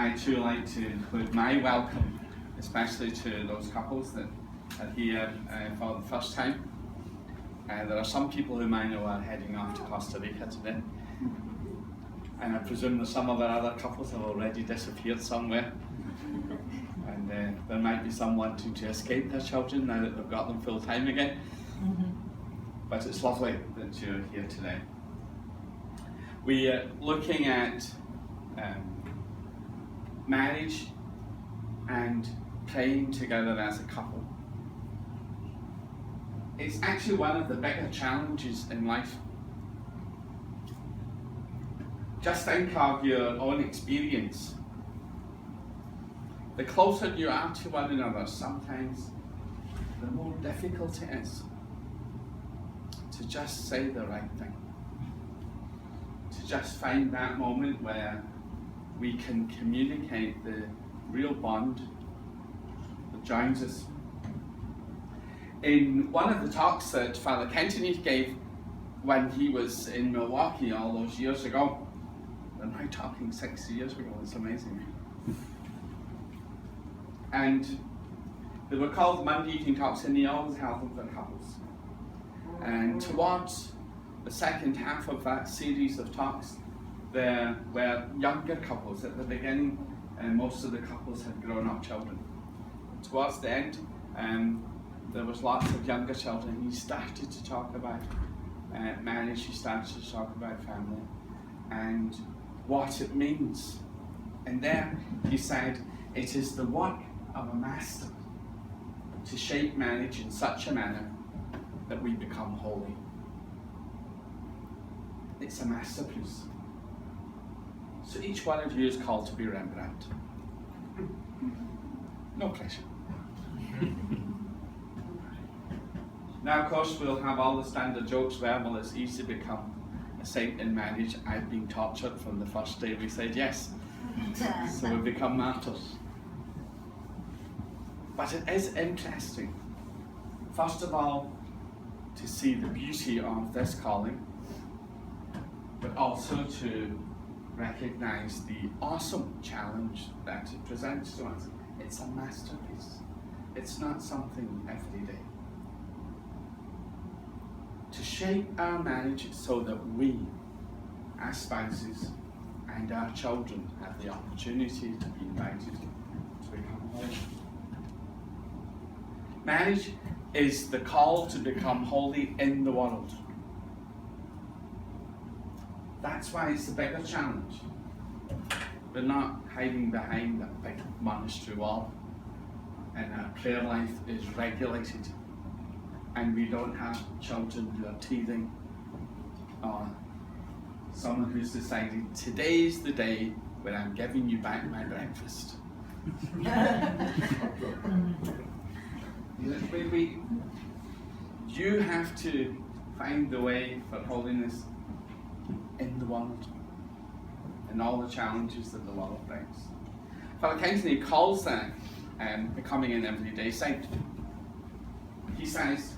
I too like to include my welcome, especially to those couples that are here for the first time. There are some people whom I know are heading off to Costa Rica today. And I presume that some of our other couples have already disappeared somewhere. And there might be some wanting to escape their children now that they've got them full time again. But it's lovely that you're here today. We are looking at marriage and praying together as a couple. It's actually one of the bigger challenges in life. Just think of your own experience. The closer you are to one another, sometimes the more difficult it is to just say the right thing. To just find that moment where we can communicate the real bond that joins us. In one of the talks that Father Cummingham gave when he was in Milwaukee all those years ago, we're now talking 60 years ago, it's amazing. And they were called Monday evening talks, and he always held them for couples. And towards the second half of that series of talks, there were younger couples. At the beginning, most of the couples had grown-up children. Towards the end, there was lots of younger children. He started to talk about marriage, he started to talk about family, and what it means. And there he said, it is the work of a master to shape marriage in such a manner that we become holy. It's a masterpiece. So each one of you is called to be Rembrandt. No pressure. Now, of course, we'll have all the standard jokes where, well, it's easy to become a saint in marriage. I've been tortured from the first day we said yes. So we become martyrs. But it is interesting, first of all, to see the beauty of this calling, but also to recognize the awesome challenge that it presents to us. It's a masterpiece. It's not something every day. To shape our marriage so that we, as spouses, and our children have the opportunity to be invited to become holy. Marriage is the call to become holy in the world. That's why it's the bigger challenge. We're not hiding behind that big monastery wall, and our prayer life is regulated, and we don't have children who are teething, or someone who's decided today's the day when I'm giving you back my breakfast. You have to find the way for holiness in the world and all the challenges that the world brings. Father Cummingham calls that becoming an everyday saint. He says,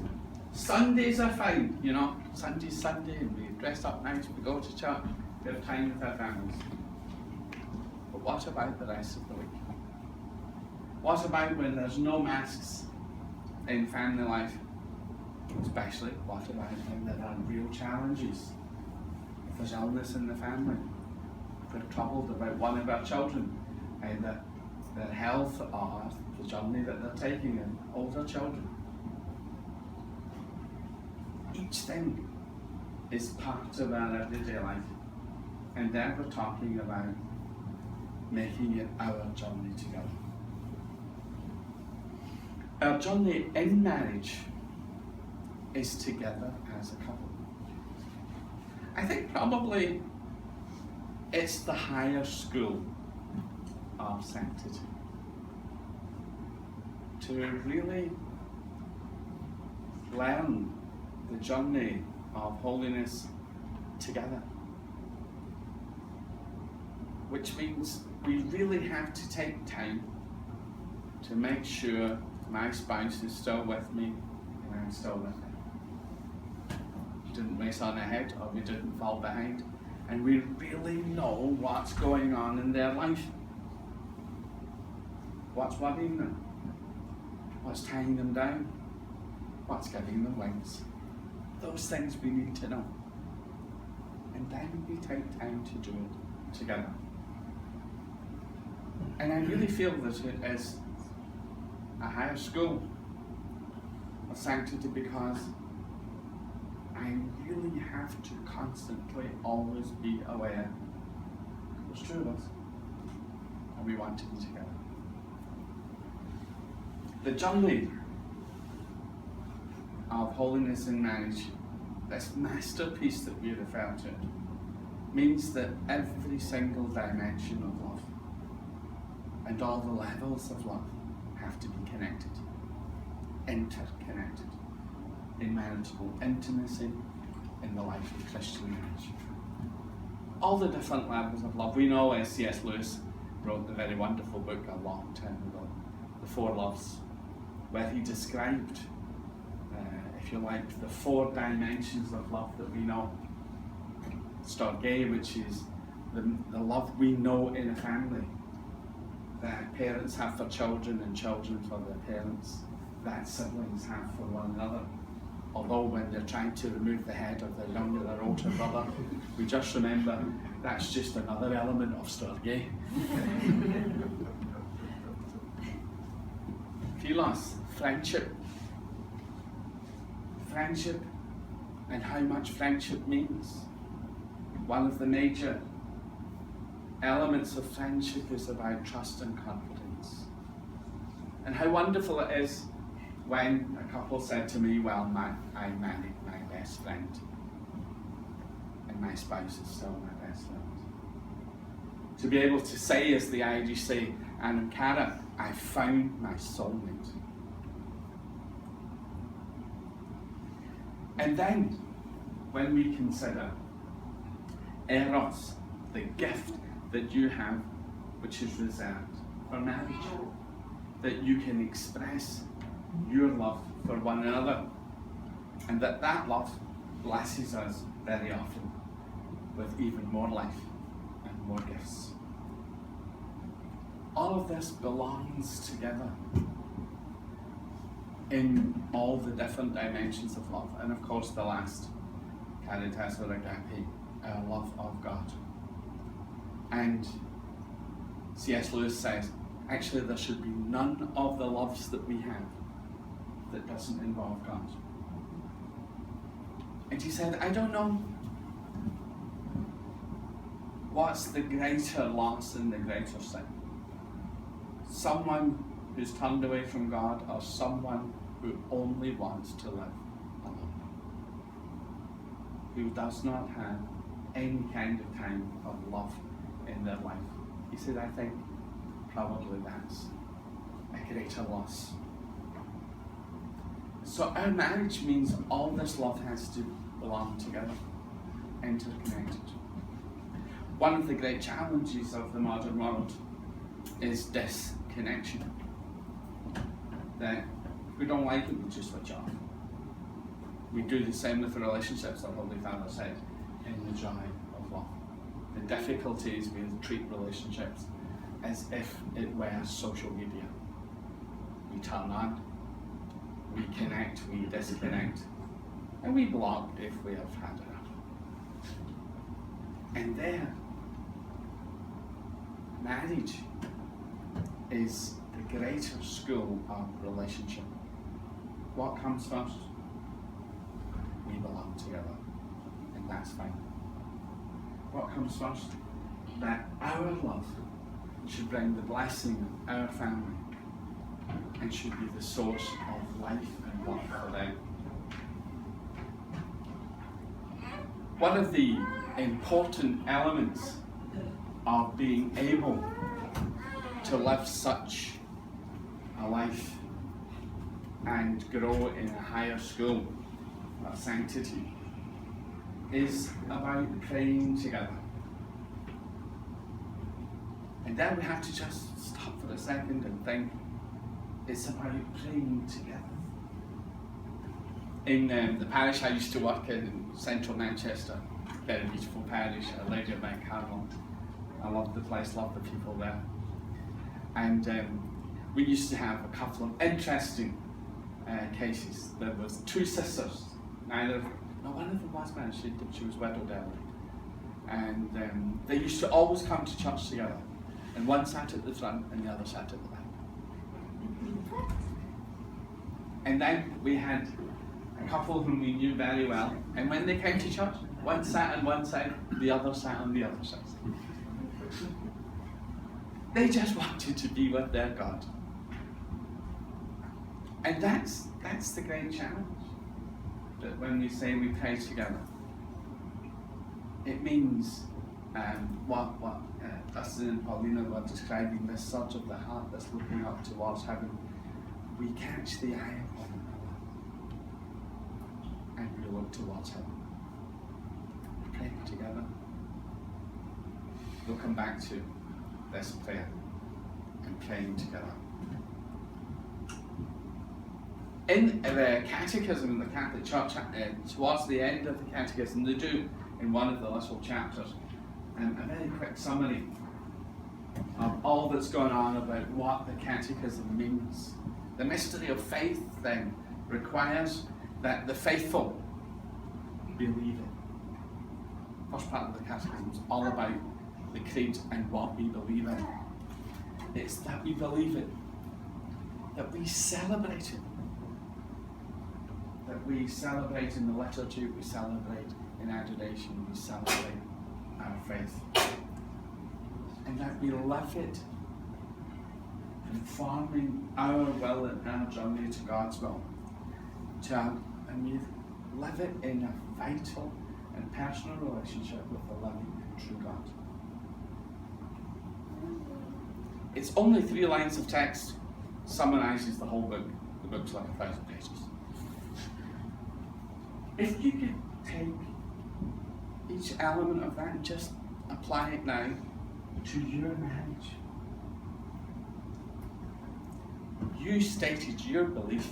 Sundays are fine, you know, Sunday's Sunday and we dress up nice, we go to church, we have time with our families. But what about the rest of the week? What about when there's no masks in family life? Especially, what about when there are real challenges? If there's illness in the family, if we're troubled about one of our children, and their health or the journey that they're taking, and older children. Each thing is part of our everyday life, and then we're talking about making it our journey together. Our journey in marriage is together as a couple. I think probably it's the higher school of sanctity. To really learn the journey of holiness together. Which means we really have to take time to make sure my spouse is still with me and I'm still with her. We didn't race on ahead, or we didn't fall behind, and we really know what's going on in their life. What's worrying them? What's tying them down? What's giving them wings? Those things we need to know. And then we take time to do it together. And I really feel that it is a higher school of sanctity, because I really have to constantly always be aware there's two of us and we want to be together. The journey of holiness in marriage, this masterpiece that we refer to, means that every single dimension of love and all the levels of love have to be connected, interconnected, in marital intimacy, in the life of Christian marriage. All the different levels of love. We know C.S. Lewis wrote the very wonderful book a long time ago, The Four Loves, where he described, if you like, the four dimensions of love that we know. Storge, which is the love we know in a family, that parents have for children and children for their parents, that siblings have for one another. Although when they're trying to remove the head of their younger or older brother, we just remember that's just another element of Storge. Philos, friendship. Friendship and how much friendship means. One of the major elements of friendship is about trust and confidence. And how wonderful it is when a couple said to me, well, I married my best friend, and my spouse is still my best friend. To be able to say, as the Irish say, and Cara, I found my soulmate. And then, when we consider Eros, the gift that you have, which is reserved for marriage, that you can express your love for one another, and that love blesses us very often with even more life and more gifts. All of this belongs together in all the different dimensions of love, and of course the last, caritas or agape, our love of God. And C.S. Lewis says, actually there should be none of the loves that we have that doesn't involve God. And he said, I don't know what's the greater loss and the greater sin. Someone who's turned away from God, or someone who only wants to live alone, who does not have any kind of time of love in their life. He said, I think probably that's a greater loss. So our marriage means all this love has to belong together, interconnected. One of the great challenges of the modern world is disconnection. That if we don't like it, we just switch off. We do the same with the relationships, the Holy Father said, in the joy of love. The difficulty is we treat relationships as if it were social media. We turn on, we connect, we disconnect, and we block if we have had enough. And there, marriage is the greater school of relationship. What comes first? We belong together, and that's fine. What comes first? That our love should bring the blessing of our family and should be the source of life and love for them. One of the important elements of being able to live such a life and grow in a higher school of sanctity is about praying together. And then we have to just stop for a second and think, it's about praying together. In the parish I used to work in central Manchester, very beautiful parish, Our Lady of Mount Carmel. I loved the place, loved the people there. And we used to have a couple of interesting cases. There was two sisters. One of them was married. She was widowed early, and they used to always come to church together. And one sat at the front, and the other sat at the back. And then we had a couple whom we knew very well, and when they came to church, one sat on one side, the other sat on the other side. They just wanted to be with their God. And that's the great challenge. That when we say we pray together, it means what Dustin and Paulina were describing, this surge of the heart that's looking up towards heaven. We catch the eye of one another and we look towards heaven. Praying together. We'll come back to this prayer and praying together. In the Catechism in the Catholic Church, towards the end of the Catechism, they do, in one of the little chapters, a very quick summary of all that's going on about what the Catechism means. The mystery of faith, then, requires that the faithful believe it. First part of the Catechism is all about the creed and what we believe in. It's that we believe it, that we celebrate it, that we celebrate in the liturgy, we celebrate in adoration, we celebrate our faith, and that we live it, informing our will and our journey to God's will, and we live it in a vital and personal relationship with the living and true God. It's only 3 lines of text, summarizes the whole book. The book's like 1,000 pages. If you could take each element of that and just apply it now to your marriage. You stated your belief,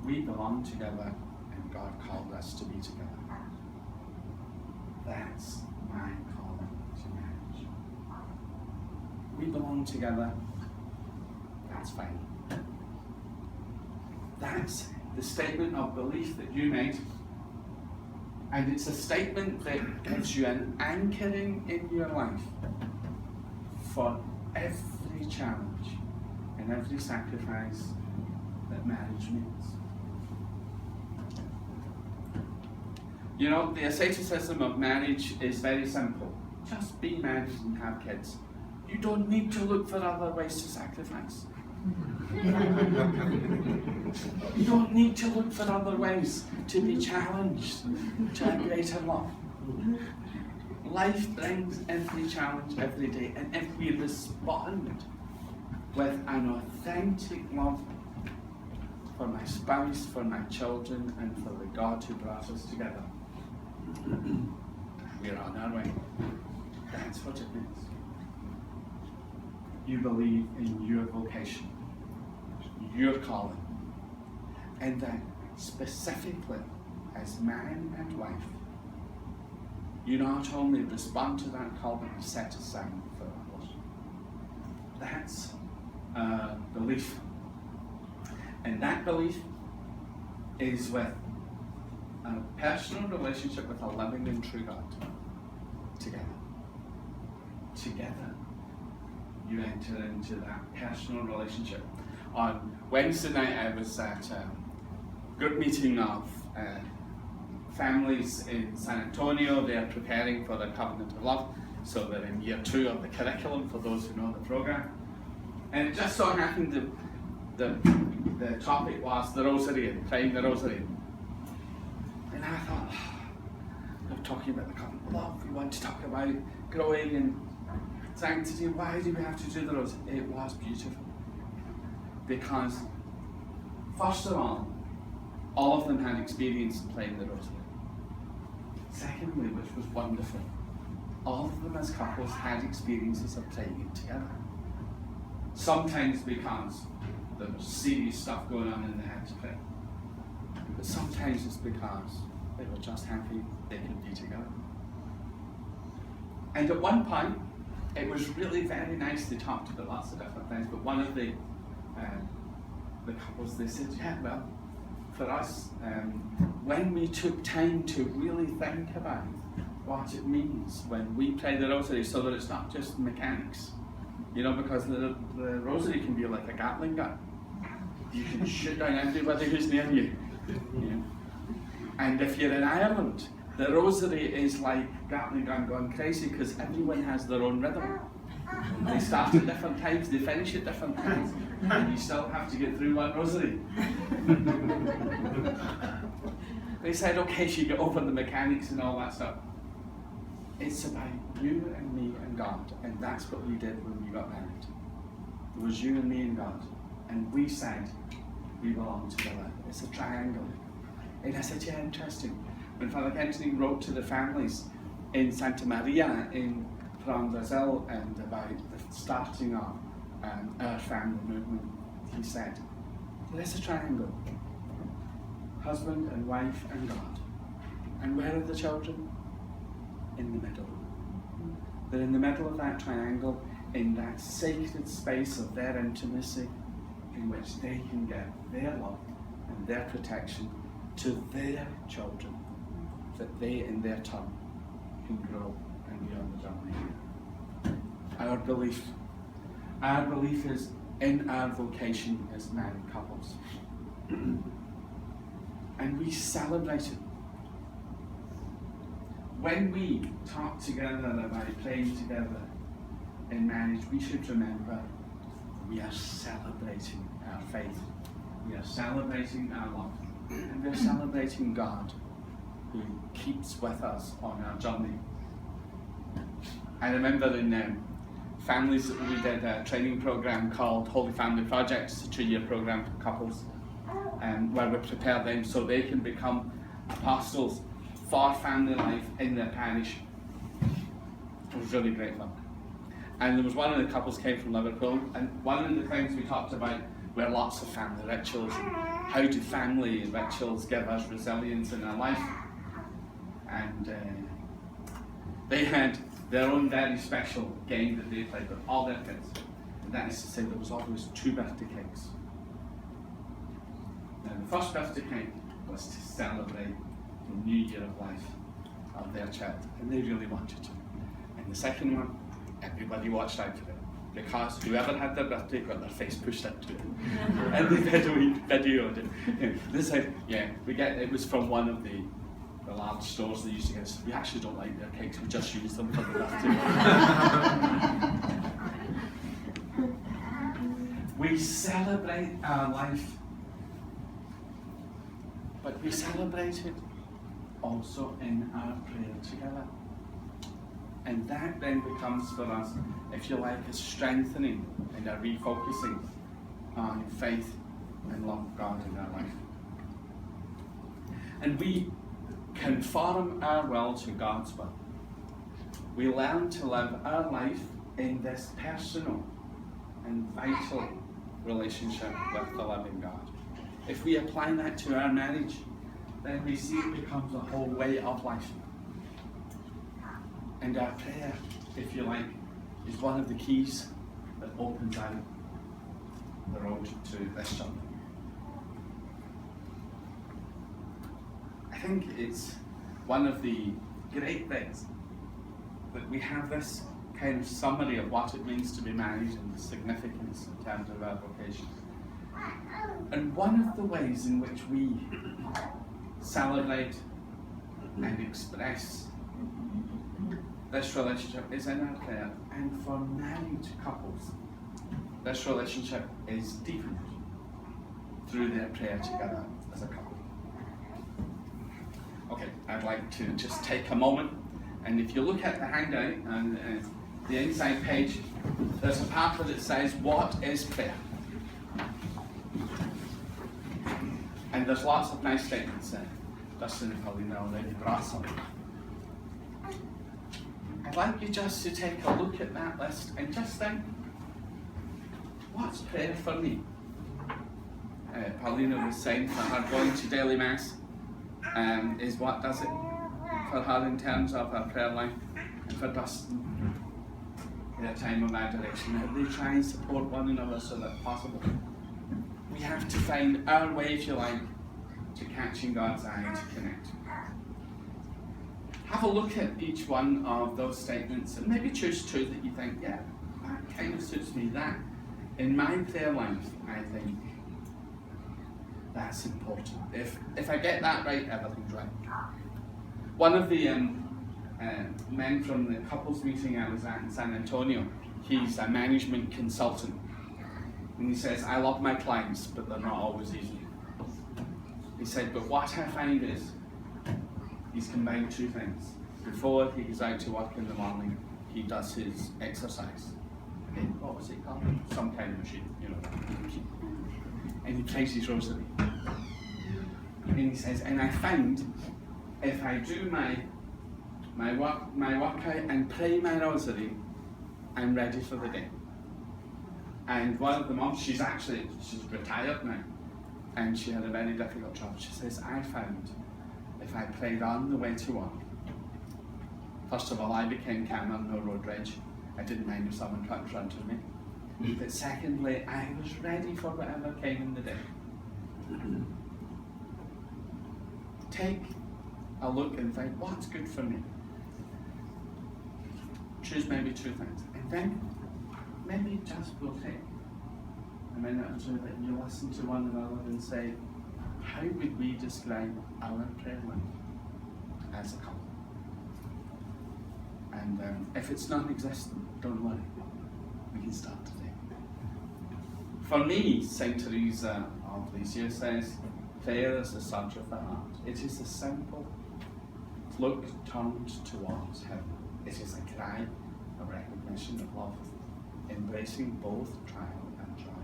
we belong together and God called us to be together. That's my calling to marriage. We belong together, that's fine. That's the statement of belief that you made, and it's a statement that gives you an anchoring in your life for every challenge and every sacrifice that marriage means. You know, the asceticism of marriage is very simple. Just be married and have kids. You don't need to look for other ways to sacrifice. You don't need to look for other ways to be challenged to a greater love. Life brings every challenge every day, and if we respond with an authentic love for my spouse, for my children, and for the God who brought us together, we're on our way. That's what it means. You believe in your vocation, your calling, and that specifically as man and wife, you not only respond to that call, but you set aside for others. That's belief. And that belief is with a personal relationship with a living and true God. Together. Together, you enter into that personal relationship. On Wednesday night, I was at a group meeting of families in San Antonio. They're preparing for the Covenant of Love, so they're in year 2 of the curriculum for those who know the program. And it just so happened that the topic was the Rosary and praying the Rosary. And I thought, we're talking about the Covenant of Love, we want to talk about growing in sanctity. Why do we have to do the Rosary? It was beautiful. Because, first of all of them had experience in playing the Rosary. Secondly, which was wonderful, all of them as couples had experiences of praying it together. Sometimes because there was serious stuff going on and they had to pray. But sometimes it's because they were just happy they could be together. And at one point, it was really very nice. They talked about lots of different things, but one of the couples, they said, yeah, well, for us, when we took time to really think about what it means when we pray the rosary, so that it's not just mechanics, you know, because the rosary can be like a Gatling gun. You can shoot down everybody who's near you. Yeah. And if you're in Ireland, the rosary is like Gatling gun gone crazy, because everyone has their own rhythm. They start at different times, they finish at different times, and you still have to get through one rosary. They said, okay, so you get over the mechanics and all that stuff. It's about you and me and God, and that's what we did when we got married. It was you and me and God, and we said we belong together. It's a triangle. And I said, yeah, interesting. When Father Kennedy wrote to the families in Santa Maria in Brazil and about the starting of our family movement, he said, there's a triangle. Husband and wife and God. And where are the children? In the middle. They're in the middle of that triangle, in that sacred space of their intimacy, in which they can get their love and their protection to their children, that they in their turn can grow and be on the journey. Our belief is in our vocation as married couples. And we celebrate it. When we talk together about praying together in marriage, we should remember we are celebrating our faith. We are celebrating our love. And we're celebrating God, who keeps with us on our journey. I remember in families, we did a training program called Holy Family Project. It's a 2-year program for couples, where we prepare them so they can become apostles for family life in their parish. It was really great fun. And there was one of the couples came from Liverpool, and one of the things we talked about were lots of family rituals, and how do family rituals give us resilience in our life. And they had their own very special game that they played with all their kids, and that is to say there was always 2 birthday cakes. Now the first birthday cake was to celebrate the new year of life of their child, and they really wanted to. And the second one, everybody watched out for it, because whoever had their birthday got their face pushed into it. And they videoed it. This said, yeah, it was from one of the large stores they used to get us. We actually don't like their cakes, we just use them for the birthday. We celebrate our life, but we celebrate it also in our prayer together. And that then becomes for us, if you like, a strengthening and a refocusing on faith and love of God in our life. And we conform our will to God's will. We learn to live our life in this personal and vital relationship with the living God. If we apply that to our marriage, then we see it becomes a whole way of life. And our prayer, if you like, is one of the keys that opens out the road to this journey. I think it's one of the great things that we have this kind of summary of what it means to be married and the significance in terms of our vocation. And one of the ways in which we celebrate and express this relationship is in our prayer. And for married couples, this relationship is deepened through their prayer together as a couple. Okay, I'd like to just take a moment, and if you look at the handout and the inside page, there's a part that says, what is prayer? And there's lots of nice statements there. Dustin and Paulina already brought some. I'd like you just to take a look at that list and just think, what's prayer for me? Paulina was saying for her going to daily mass is what does it for her in terms of her prayer life. And for Dustin, in a time of adoration, how they try and support one another so that possible. We have to find our way, if you like, to catching God's eye to connect. Have a look at each one of those statements and maybe choose two that you think, yeah, that kind of suits me. That, in my prayer life, I think that's important. If I get that right, everything's right. One of the men from the couples meeting I was at in San Antonio, he's a management consultant. And he says, I love my clients, but they're not always easy. He said, but what I find is, he's combined two things. Before he goes out to work in the morning, he does his exercise. And what was it called? Some kind of machine, you know. And he prays his rosary. And he says, and I find if I do my workout and pray my rosary, I'm ready for the day. And one of the moms, she's retired now, and she had a very difficult job. She says, I found if I prayed on the way to work, first of all, I became calmer, no road rage. I didn't mind if someone cut in front of me. But secondly, I was ready for whatever came in the day. Take a look and think, what's good for me? Choose maybe two things. And then, maybe just we'll take a minute or two and you listen to one another and say, how would we describe our prayer life as a couple? And if it's non-existent, don't worry. We can start today. For me, St. Teresa of Lisieux says, prayer is the search of the heart. It is a simple look turned towards Him. It is a cry of recognition of love, embracing both trial and joy.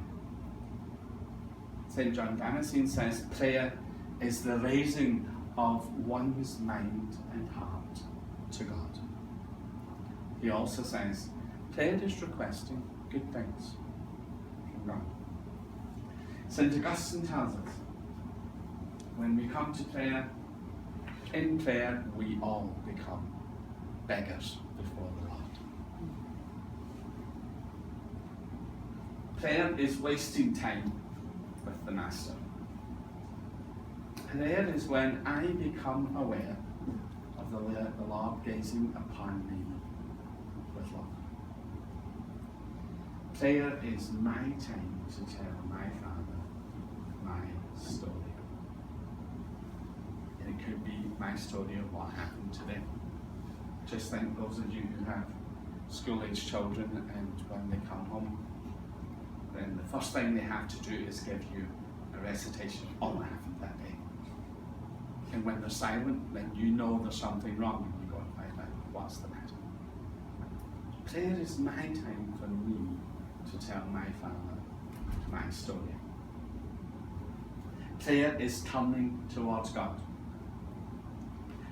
St. John Damascene says, prayer is the raising of one's mind and heart to God. He also says, prayer is requesting good things from God. St. Augustine tells us, when we come to prayer, in prayer we all become beggars before the Lord. Prayer is wasting time with the Master. Prayer is when I become aware of the Lord gazing upon me with love. Prayer is my time to tell my Father my story. And it could be my story of what happened today. Just think those of you who have school-age children, and when they come home, then the first thing they have to do is give you a recitation of all that happened that day. And when they're silent, then you know there's something wrong, and you go and find out what's the matter. Prayer is my time for me to tell my Father my story. Prayer is turning towards God.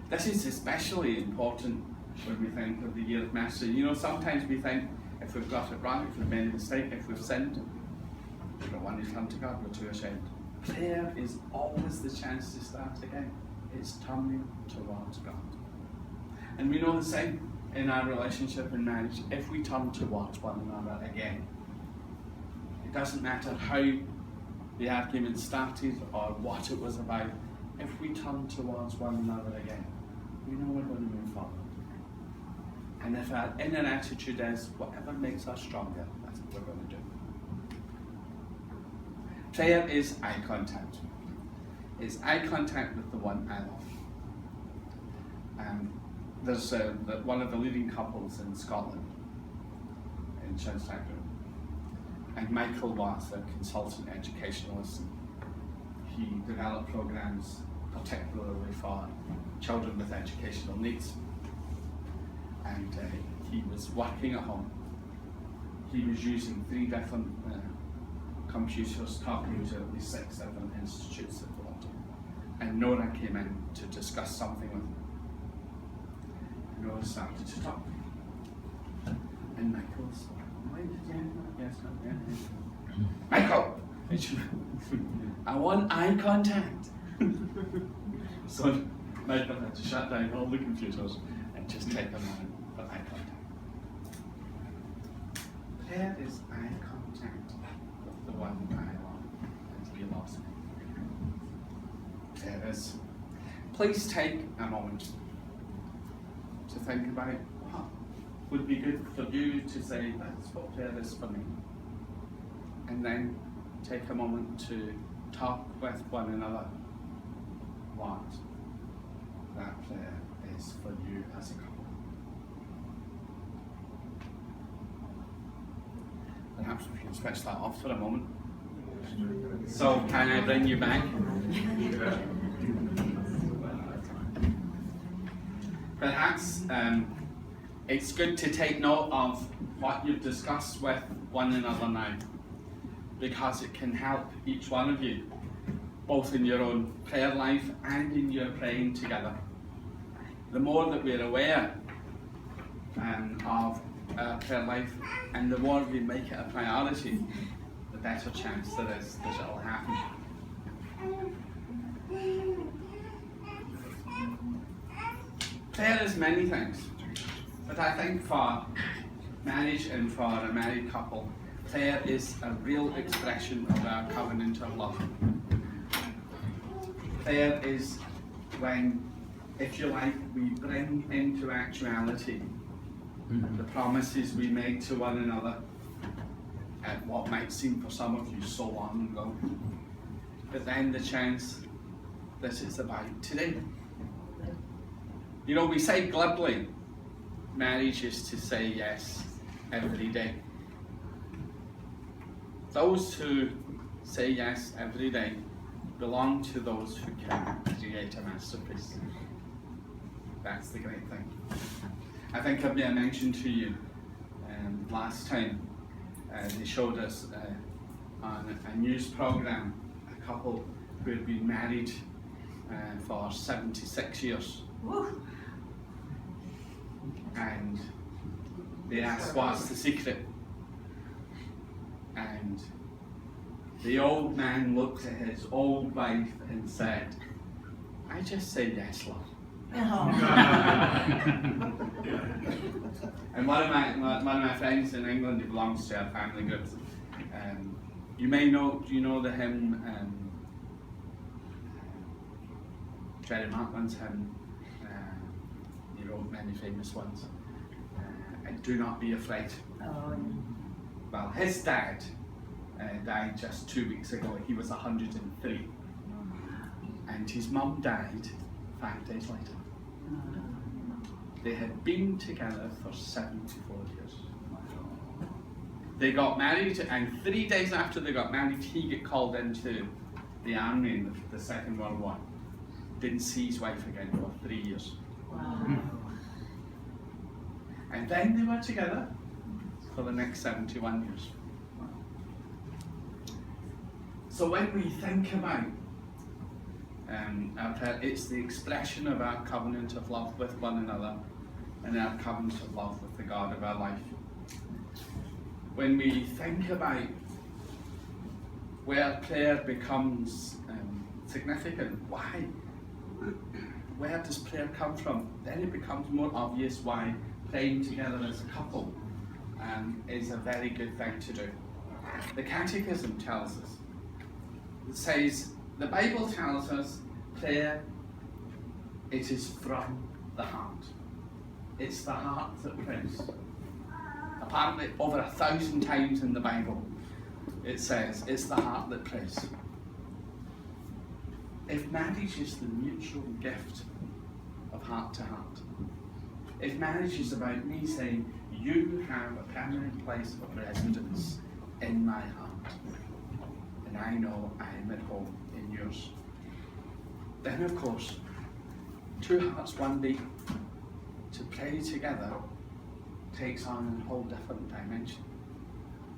This is especially important when we think of the year of mercy. You know, sometimes we think if we've got it wrong, if we've made a mistake, if we've sinned, we don't want to turn to God, we're too ashamed. Prayer is always the chance to start again. It's turning towards God. And we know the same in our relationship and marriage. If we turn towards one another again, it doesn't matter how the argument started or what it was about. If we turn towards one another again, we know we're going to move forward. And if our inner attitude is whatever makes us stronger, that's what we're going to do. Prayer is eye contact. It's eye contact with the one I love. There's one of the leading couples in Scotland, in Schoenstatt Fr. And Michael was a consultant educationalist. He developed programs particularly for children with educational needs. And he was working at home. He was using 3 different computers, talking to at least 6 different institutes at the world. And Nora came in to discuss something with him. And Nora started to talk. And Michael's, Michael! I want eye contact. So Michael had to shut down all the computers and just take a moment for eye contact. prayer is eye contact with the one I love and to be lost. Prayer is. Please take a moment to think about what would be good for you to say, that's what prayer is for me. And then take a moment to talk with one another what that prayer is for you as a couple. Perhaps we can switch that off for a moment. So, can I bring you back? Perhaps it's good to take note of what you've discussed with one another now, because it can help each one of you, both in your own prayer life and in your praying together. The more that we're aware of our prayer life, and the more we make it a priority, the better chance there is that it will happen. Prayer is many things, but I think for marriage and for a married couple, prayer is a real expression of our covenant of love. Prayer is when, if you like, we bring into actuality the promises we made to one another at what might seem for some of you so long ago, but then the chance that it's about today. You know, we say glibly, marriage is to say yes every day. Those who say yes every day belong to those who can create a masterpiece. That's the great thing. I think I may have mentioned to you last time, they showed us on a news program a couple who had been married for 76 years. Woo. And they asked, what's the secret? And the old man looked at his old wife and said, I just say yes, love. Oh. And one of my friends in England who belongs to our family groups, you may know, do you know the hymn, Jerry Martlin's hymn, he wrote many famous ones, and Do Not Be Afraid. Oh. Well, his dad died just 2 weeks ago. He was 103. And his mum died 5 days later. They had been together for 74 years. They got married, and 3 days after they got married, he got called into the army in the Second World War. Didn't see his wife again for 3 years. Wow. And then they were together for the next 71 years. So when we think about our prayer, it's the expression of our covenant of love with one another and our covenant of love with the God of our life. When we think about where prayer becomes significant, why? Where does prayer come from? Then it becomes more obvious why praying together as a couple is a very good thing to do. The Catechism tells us, it says, the Bible tells us prayer, it is from the heart. It's the heart that prays. Apparently over 1,000 times in the Bible it says it's the heart that prays. If marriage is the mutual gift of heart to heart, if marriage is about me saying, you have a permanent place of residence in my heart, and I know I am at home in yours, then of course, two hearts, one beat, to pray together takes on a whole different dimension,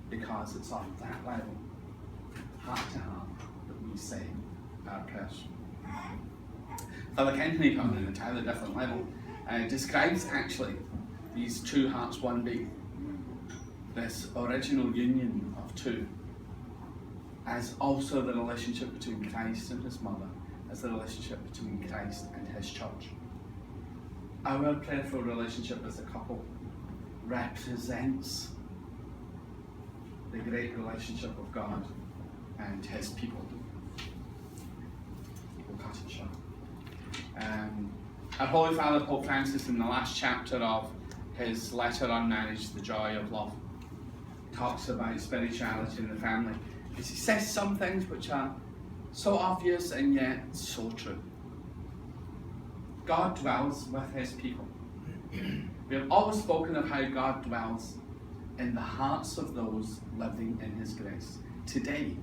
because it's on that level, heart to heart, that we say our prayers. Father Cummingham, on an entirely different level, describes actually these two hearts, one beat, this original union of two, as also the relationship between Christ and his mother, as the relationship between Christ and his church. Our prayerful relationship as a couple represents the great relationship of God and his people. We'll cut it short. Our Holy Father Pope Francis, in the last chapter of his letter on marriage, The Joy of Love, talks about spirituality in the family. He says some things which are so obvious and yet so true. God dwells with his people. We have always spoken of how God dwells in the hearts of those living in his grace. Today,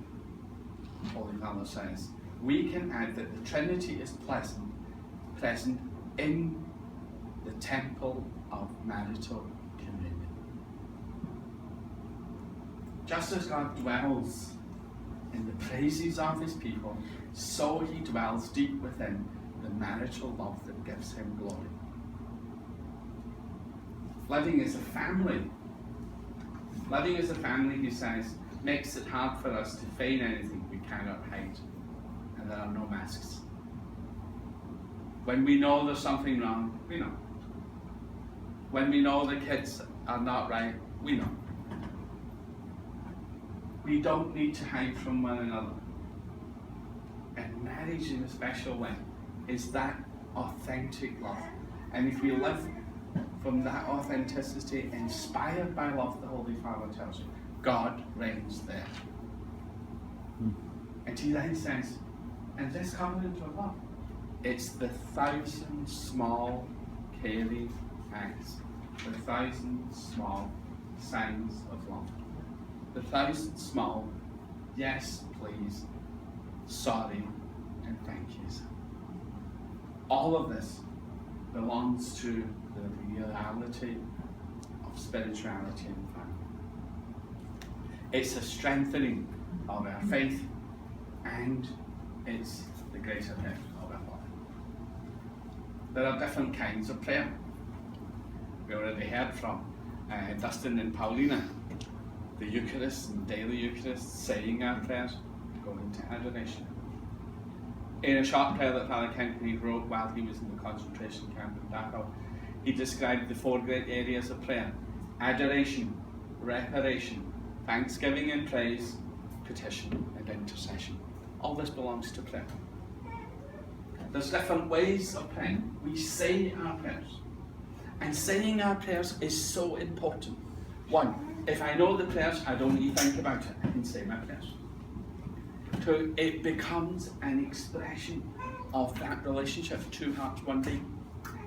Holy Father says, we can add that the Trinity is present in the temple of marital communion. Just as God dwells in the praises of his people, so he dwells deep within the marital love that gives him glory. Living as a family, he says, makes it hard for us to feign anything we cannot hide, and there are no masks. When we know there's something wrong, we know. When we know the kids are not right, we know. We don't need to hide from one another. And marriage, in a special way, is that authentic love. And if we live from that authenticity, inspired by love, the Holy Father tells you, God reigns there. And he then says, and this covenant of love, it's the 1,000 small caring acts, the 1,000 small signs of love, the 1,000 small yes, please, sorry, and thank yous. All of this belongs to the reality of spirituality and family. It's a strengthening of our faith, and it's the greater gift of our life. There are different kinds of prayer. We already heard from Dustin and Paulina, the Eucharist and daily Eucharist, saying our prayers, going into adoration. In a short prayer that Father Cummingham wrote while he was in the concentration camp in Dachau, he described the 4 great areas of prayer: adoration, reparation, thanksgiving and praise, petition and intercession. All this belongs to prayer. There's different ways of praying. We say our prayers. And saying our prayers is so important. One, if I know the prayers, I don't need to think about it. I can say my prayers. 2, it becomes an expression of that relationship, 2 hearts, 1 beat.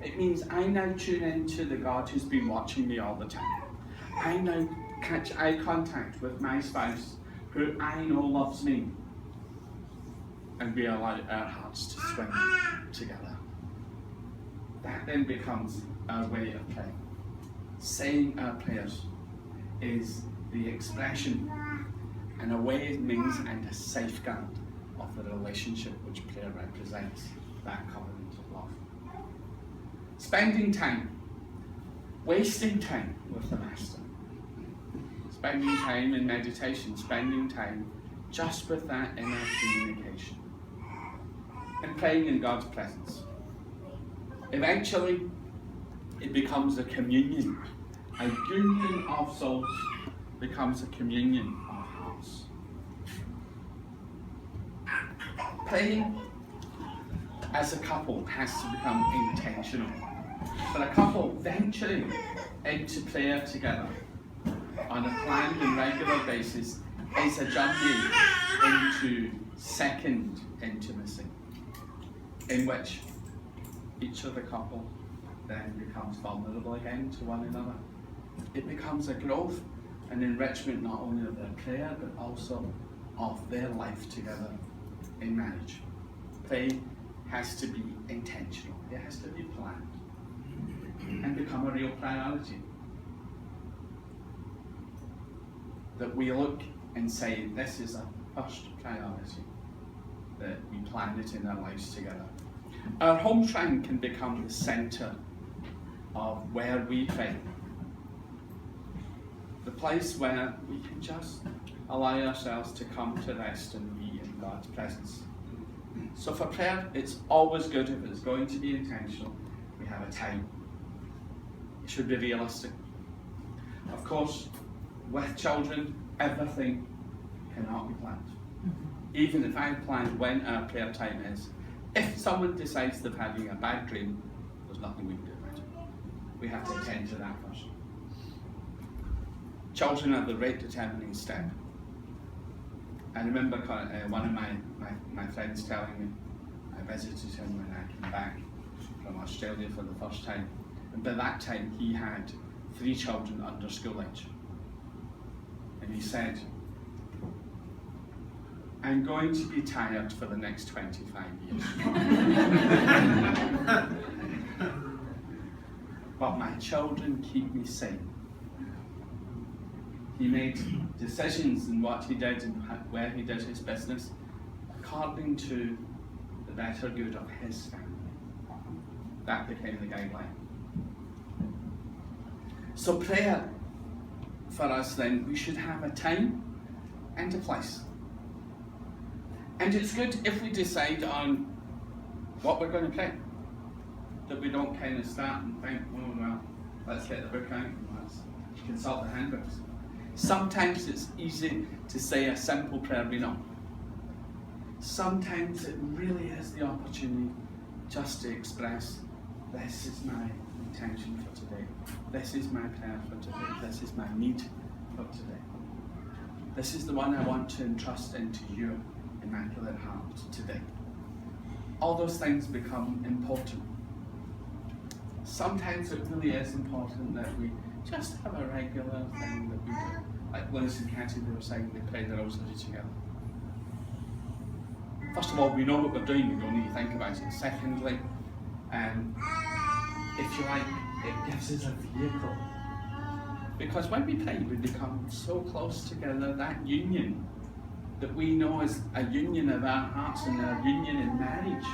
It means I now tune into the God who's been watching me all the time. I now catch eye contact with my spouse, who I know loves me. And we allow our hearts to swim together. That then becomes our way of praying. Saying our prayers is the expression and a way it means and a safeguard of the relationship which prayer represents, that covenant of love. Spending time, wasting time with the Master. Spending time in meditation, spending time just with that inner communication. And praying in God's presence. Eventually, it becomes a communion. A union of souls becomes a communion of hearts. Praying as a couple has to become intentional. For a couple venturing into prayer together on a planned and regular basis is a journey into second intimacy, in which each of the couple then becomes vulnerable again to one another. It becomes a growth and enrichment not only of their prayer but also of their life together in marriage. Prayer has to be intentional. It has to be planned and become a real priority. That we look and say, this is a first priority, that we plan it in our lives together. Our home shrine can become the centre of where we pray. The place where we can just allow ourselves to come to rest and be in God's presence. So for prayer, it's always good, if it's going to be intentional, we have a time. It should be realistic. Of course, with children, everything cannot be planned. Even if I plan when our prayer time is, if someone decides they're having a bad dream, there's nothing we can do about it. We have to attend to that first. Children are the rate determining step. I remember one of my friends telling me, I visited him when I came back from Australia for the first time, and by that time he had 3 children under school age. And he said, I'm going to be tired for the next 25 years. But my children keep me sane. He made decisions in what he did and where he did his business according to the better good of his family. That became the guideline. So prayer, for us then, we should have a time and a place. And it's good if we decide on what we're going to pray. That we don't kind of start and think, oh well, let's get the book out and let's consult the handbooks. Sometimes it's easy to say a simple prayer we know. Sometimes it really is the opportunity just to express, this is my intention for today. This is my prayer for today. This is my need for today. This is the one I want to entrust into your Immaculate Heart today. All those things become important. Sometimes it really is important that we just have a regular thing that we do. Like Liz and Katie, they were saying they pray the rosary together. First of all, we know what we're doing, we don't need to think about it. Secondly, if you like, it gives us a vehicle. Because when we pray, we become so close together, that union that we know is a union of our hearts and our union in marriage.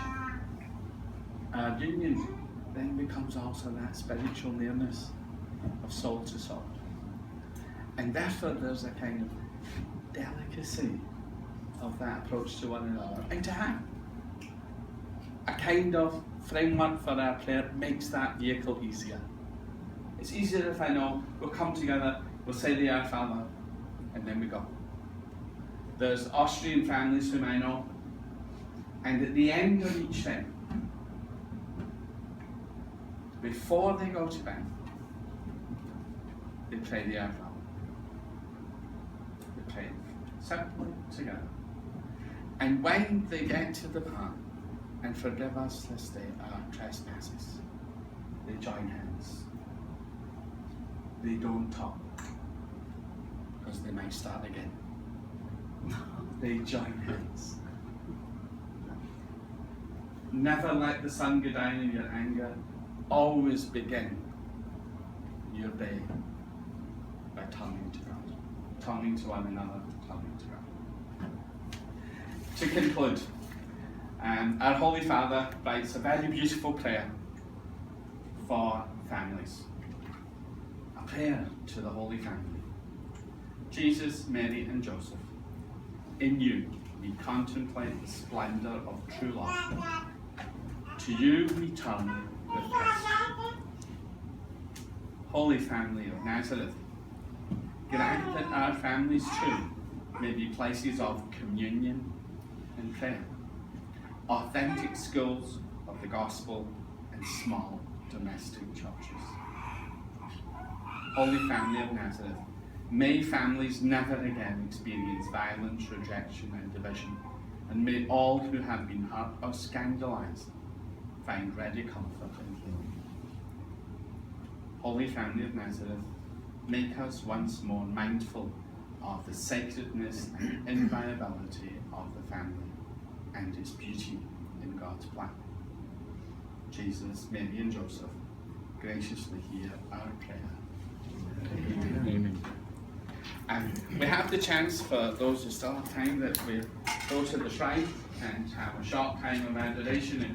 Our union then becomes also that spiritual nearness of soul to soul. And therefore there's a kind of delicacy of that approach to one another. And to have a kind of framework for our prayer makes that vehicle easier. It's easier if I know we'll come together, we'll say the Our Father, and then we go. There's Austrian families whom I know, and at the end of each thing, before they go to bed, they pray the Our Father. They pray simply together. And when they get to the part, and forgive us this day our trespasses, they join hands. They don't talk, because they might start again. They join hands. Never let the sun go down in your anger. Always begin your day by turning to God. Turning to one another, turning to God. To conclude, our Holy Father writes a very beautiful prayer for families. A prayer to the Holy Family. Jesus, Mary and Joseph, in you we contemplate the splendour of true love. To you we turn with trust. Holy Family of Nazareth, grant that our families too may be places of communion and prayer, authentic schools of the gospel and small domestic churches. Holy Family of Nazareth, may families never again experience violence, rejection and division, and may all who have been hurt or scandalized find ready comfort and healing. Holy Family of Nazareth, make us once more mindful of the sacredness and inviolability of the family and its beauty in God's plan. Jesus, Mary and Joseph, graciously hear our prayer. Amen. And we have the chance, for those who still have time, that we go to the shrine and have a short time of adoration and